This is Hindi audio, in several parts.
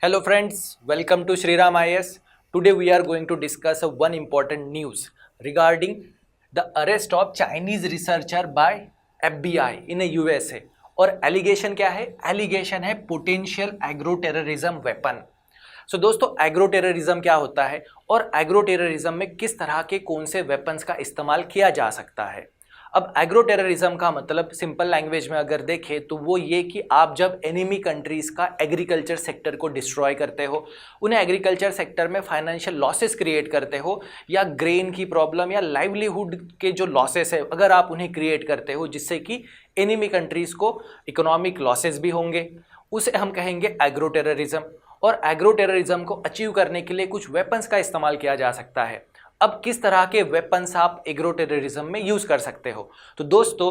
Hello friends, welcome to Shriram IS. Today we are going to discuss one important news regarding the arrest of Chinese researcher by FBI in a USA. और एलिगेशन क्या है? एलिगेशन है पोटेंशियल एग्रो टेररिज्म वेपन। सो दोस्तों, एग्रो टेररिज्म क्या होता है और एग्रो टेररिज्म में किस तरह के कौन से वेपन्स का इस्तेमाल किया जा सकता है। अब एग्रो टेररिज्म का मतलब सिंपल लैंग्वेज में अगर देखें तो वो ये कि आप जब एनिमी कंट्रीज़ का एग्रीकल्चर सेक्टर को डिस्ट्रॉय करते हो, उन्हें एग्रीकल्चर सेक्टर में फाइनेंशियल लॉसेस क्रिएट करते हो, या ग्रेन की प्रॉब्लम या लाइवलीहुड के जो लॉसेस है अगर आप उन्हें क्रिएट करते हो जिससे कि एनिमी कंट्रीज़ को इकोनॉमिक लॉसेस भी होंगे, उसे हम कहेंगे एग्रो टेररिज्म। और एग्रो टेररिज्म को अचीव करने के लिए कुछ वेपन्स का इस्तेमाल किया जा सकता है। अब किस तरह के वेपन्स आप एग्रो टेररिज्म में यूज़ कर सकते हो? तो दोस्तों,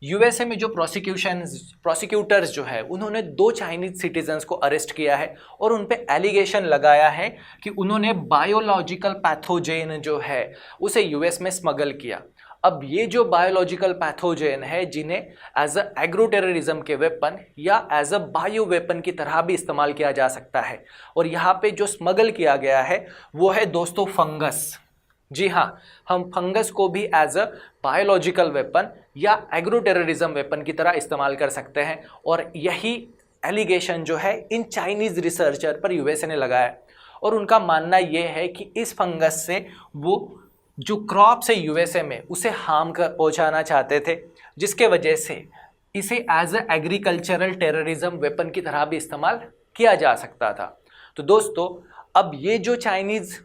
यूएसए में जो प्रोसिक्यूटर्स जो है उन्होंने 2 चाइनीज सिटीजन्स को अरेस्ट किया है और उन पे एलिगेशन लगाया है कि उन्होंने बायोलॉजिकल पैथोजेन जो है उसे यूएस में स्मगल किया। अब ये जो बायोलॉजिकल पैथोजेन है जिन्हें एज अ एग्रो टेररिज्म के वेपन या एज अ बायो वेपन की तरह भी इस्तेमाल किया जा सकता है। और यहाँ पे जो स्मगल किया गया है वो है दोस्तों फंगस। जी हाँ, हम फंगस को भी एज अ बायोलॉजिकल वेपन या एग्रो टेररिज्म वेपन की तरह इस्तेमाल कर सकते हैं। और यही एलिगेशन जो है इन चाइनीज़ रिसर्चर पर यूएसए ने लगाया और उनका मानना ये है कि इस फंगस से वो जो क्रॉप्स है यूएसए में उसे हार्म कर पहुँचाना चाहते थे, जिसके वजह से इसे as a agricultural terrorism weapon की तरह भी इस्तेमाल किया जा सकता था। तो दोस्तों, अब ये जो चाइनीज़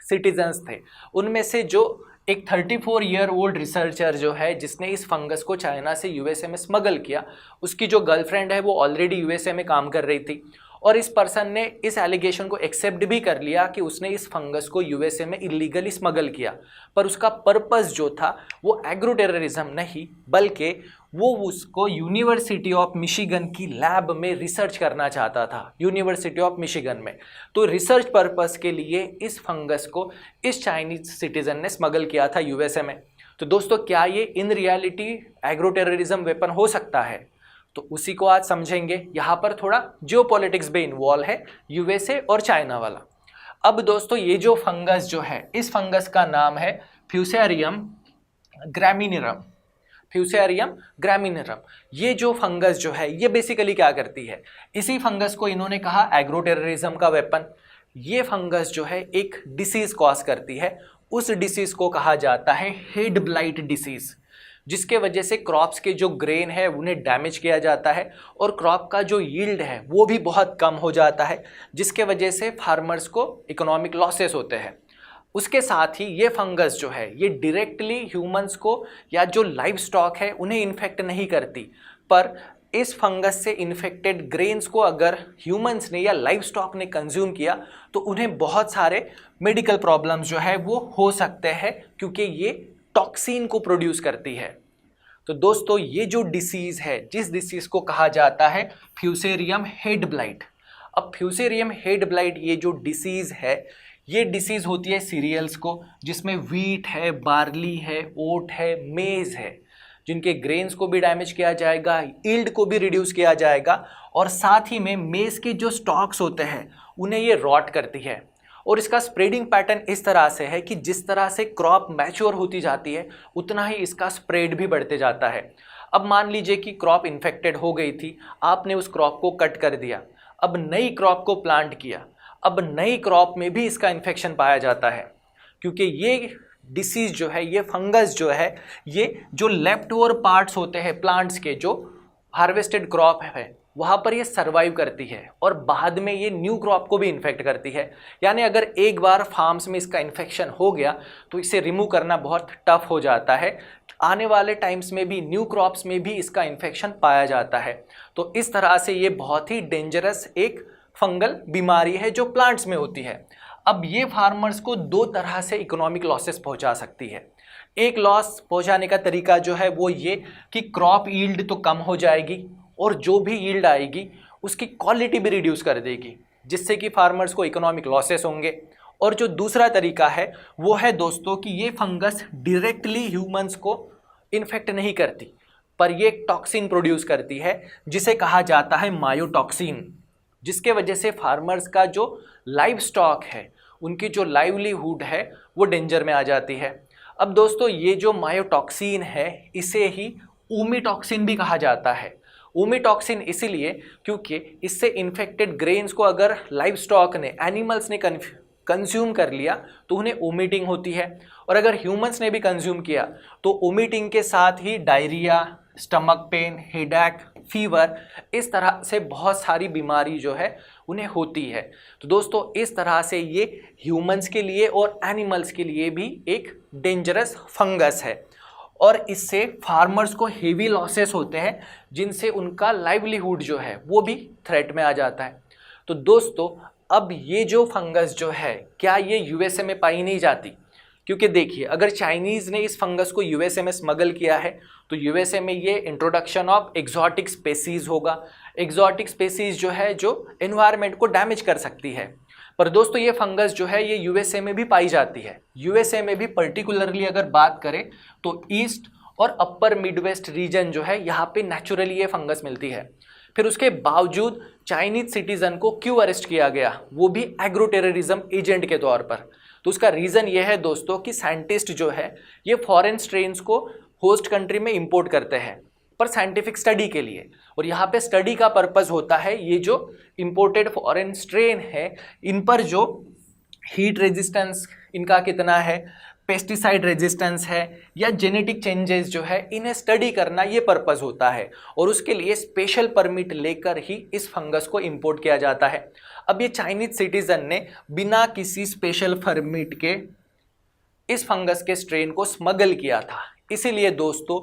सिटीजन्स थे उनमें से जो एक 34 ईयर ओल्ड रिसर्चर जो है जिसने इस फंगस को चाइना से यूएसए में स्मगल किया, उसकी जो गर्लफ्रेंड है वो ऑलरेडी यूएसए में काम कर रही थी और इस पर्सन ने इस एलिगेशन को एक्सेप्ट भी कर लिया कि उसने इस फंगस को यूएसए में इलीगली स्मगल किया। पर उसका पर्पस जो था वो एग्रो टेररिज्म नहीं, बल्कि वो उसको यूनिवर्सिटी ऑफ मिशिगन की लैब में रिसर्च करना चाहता था, यूनिवर्सिटी ऑफ मिशिगन में। तो रिसर्च पर्पस के लिए इस फंगस को इस चाइनीज सिटीजन ने स्मगल किया था यूएसए में। तो दोस्तों, क्या ये in reality agro terrorism weapon हो सकता है? तो उसी को आज समझेंगे। यहाँ पर थोड़ा जियोपॉलिटिक्स भी इन्वॉल्व है, यूएसए और चाइना वाला। अब दोस्तों, ये जो फंगस जो है इस फंगस का नाम है फ्यूसेरियम ग्रामिनेरम। फ्यूसेरियम ग्रामिनेरम ये जो फंगस जो है ये बेसिकली क्या करती है, इसी फंगस को इन्होंने कहा एग्रो टेररिज्म का वेपन। ये फंगस जो है एक डिसीज कॉज करती है, उस डिसीज को कहा जाता है हेड ब्लाइट डिसीज, जिसके वजह से क्रॉप्स के जो ग्रेन है उन्हें डैमेज किया जाता है और क्रॉप का जो यील्ड है वो भी बहुत कम हो जाता है, जिसके वजह से फार्मर्स को इकोनॉमिक लॉसेस होते हैं। उसके साथ ही ये फंगस जो है ये डायरेक्टली ह्यूमंस को या जो लाइव स्टॉक है उन्हें इन्फेक्ट नहीं करती, पर इस फंगस से इन्फेक्टेड ग्रेन्स को अगर ह्यूमंस ने या लाइव स्टॉक ने कंज्यूम किया तो उन्हें बहुत सारे मेडिकल प्रॉब्लम्स जो है वो हो सकते हैं, क्योंकि ये टॉक्सिन को प्रोड्यूस करती है। तो दोस्तों, ये जो डिसीज़ है, जिस डिसीज़ को कहा जाता है फ्यूसेरियम हेड ब्लाइट। अब फ्यूसेरियम हेड ब्लाइट ये जो डिसीज़ है ये डिसीज़ होती है सीरियल्स को, जिसमें व्हीट है, बार्ली है, ओट है, मेज़ है, जिनके ग्रेन्स को भी डैमेज किया जाएगा, यील्ड को भी रिड्यूस किया जाएगा और साथ ही में मेज़ के जो स्टॉक्स होते हैं उन्हें ये रॉट करती है। और इसका स्प्रेडिंग पैटर्न इस तरह से है कि जिस तरह से क्रॉप मैच्योर होती जाती है उतना ही इसका स्प्रेड भी बढ़ते जाता है। अब मान लीजिए कि क्रॉप इन्फेक्टेड हो गई थी, आपने उस क्रॉप को कट कर दिया, अब नई क्रॉप को प्लांट किया, अब नई क्रॉप में भी इसका इन्फेक्शन पाया जाता है, क्योंकि ये डिसीज़ जो है, ये फंगस जो है, ये जो लेफ्ट ओवर पार्ट्स होते हैं प्लांट्स के, जो हार्वेस्टेड क्रॉप है वहाँ पर ये सर्वाइव करती है और बाद में ये न्यू क्रॉप को भी इन्फेक्ट करती है। यानी अगर एक बार फार्म्स में इसका इन्फेक्शन हो गया तो इसे रिमूव करना बहुत टफ हो जाता है, आने वाले टाइम्स में भी न्यू क्रॉप्स में भी इसका इन्फेक्शन पाया जाता है। तो इस तरह से ये बहुत ही डेंजरस एक फंगल बीमारी है जो प्लांट्स में होती है। अब ये फार्मर्स को 2 तरह से इकोनॉमिक लॉसेस पहुंचा सकती है। एक लॉस पहुंचाने का तरीका जो है वो ये कि क्रॉप यील्ड तो कम हो जाएगी और जो भी यील्ड आएगी उसकी क्वालिटी भी रिड्यूस कर देगी, जिससे कि फार्मर्स को इकोनॉमिक लॉसेस होंगे। और जो दूसरा तरीका है वो है दोस्तों कि ये फंगस डायरेक्टली ह्यूमंस को इन्फेक्ट नहीं करती, पर ये एक टॉक्सिन प्रोड्यूस करती है जिसे कहा जाता है मायोटॉक्सिन। जिसके वजह से फार्मर्स का जो लाइव स्टॉक है, उनकी जो लाइवलीहुड है वो डेंजर में आ जाती है। अब दोस्तों ये जो मायोटॉक्सिन है इसे ही ओमीटॉक्सिन भी कहा जाता है। ओमीटॉक्सिन इसीलिए क्योंकि इससे इन्फेक्टेड ग्रेन्स को अगर लाइव स्टॉक ने, एनिमल्स ने कंज्यूम कर लिया तो उन्हें ओमिटिंग होती है, और अगर ह्यूमंस ने भी कंज्यूम किया तो ओमिटिंग के साथ ही diarrhoea, stomach pain, headache, fever, इस तरह से बहुत सारी बीमारी जो है उन्हें होती है। तो दोस्तों इस तरह से ये ह्यूमंस के लिए और एनिमल्स के लिए भी एक डेंजरस फंगस है, और इससे फार्मर्स को हेवी लॉसेस होते हैं, जिनसे उनका लाइवलीहुड जो है वो भी थ्रेट में आ जाता है। तो दोस्तों अब ये जो फंगस जो है, क्या ये यूएसए में पाई नहीं जाती? क्योंकि देखिए, अगर चाइनीज़ ने इस फंगस को यूएसए में स्मगल किया है तो यूएसए में ये इंट्रोडक्शन ऑफ एक्जॉटिक स्पेसीज होगा। एक्जॉटिक स्पेसीज जो है जो एनवायरनमेंट को डैमेज कर सकती है। पर दोस्तों ये फंगस जो है ये यूएसए में भी पाई जाती है। यूएसए में भी पर्टिकुलरली अगर बात करें तो ईस्ट और अपर मिडवेस्ट रीजन जो है यहाँ पे नेचुरली ये फंगस मिलती है। फिर उसके बावजूद चाइनीज सिटीजन को क्यों अरेस्ट किया गया, वो भी एग्रो टेररिज्म एजेंट के तौर पर? तो उसका रीज़न ये है दोस्तों कि साइंटिस्ट जो है ये फॉरेन स्ट्रेन्स को होस्ट कंट्री में इंपोर्ट करते हैं पर साइंटिफिक स्टडी के लिए, और यहाँ पे स्टडी का पर्पस होता है ये जो इंपोर्टेड फॉरेन स्ट्रेन है इन पर जो हीट रेजिस्टेंस इनका कितना है, पेस्टिसाइड रेजिस्टेंस है या जेनेटिक चेंजेस जो है, इन्हें स्टडी करना ये पर्पस होता है, और उसके लिए स्पेशल परमिट लेकर ही इस फंगस को इंपोर्ट किया जाता है। अब ये चाइनीज सिटीजन ने बिना किसी स्पेशल परमिट के इस फंगस के स्ट्रेन को स्मगल किया था, इसीलिए दोस्तों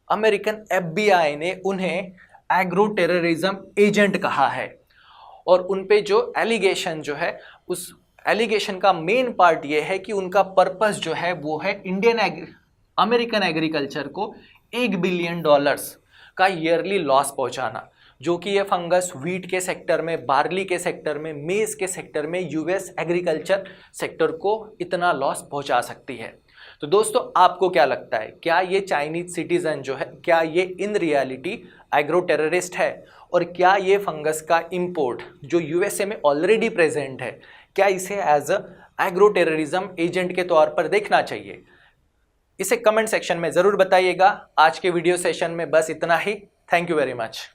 अमेरिकन FBI ने उन्हें एग्रो टेररिज्म एजेंट कहा है। और उन पे जो एलिगेशन जो है, उस एलिगेशन का मेन पार्ट ये है कि उनका पर्पस जो है वो है अमेरिकन एग्रीकल्चर को $1 बिलियन का ईयरली लॉस पहुंचाना, जो कि ये फंगस व्हीट के सेक्टर में, बार्ली के सेक्टर में, मेज के सेक्टर में, यूएस एग्रीकल्चर सेक्टर को इतना लॉस पहुंचा सकती है। तो दोस्तों आपको क्या लगता है, क्या ये चाइनीज सिटीजन जो है, क्या ये इन रियलिटी एग्रो टेररिस्ट है, और क्या ये फंगस का इंपोर्ट जो यूएसए में ऑलरेडी प्रेजेंट है, क्या इसे as a agro terrorism agent के तौर पर देखना चाहिए? इसे कमेंट सेक्शन में ज़रूर बताइएगा। आज के वीडियो सेशन में बस इतना ही। Thank you very much.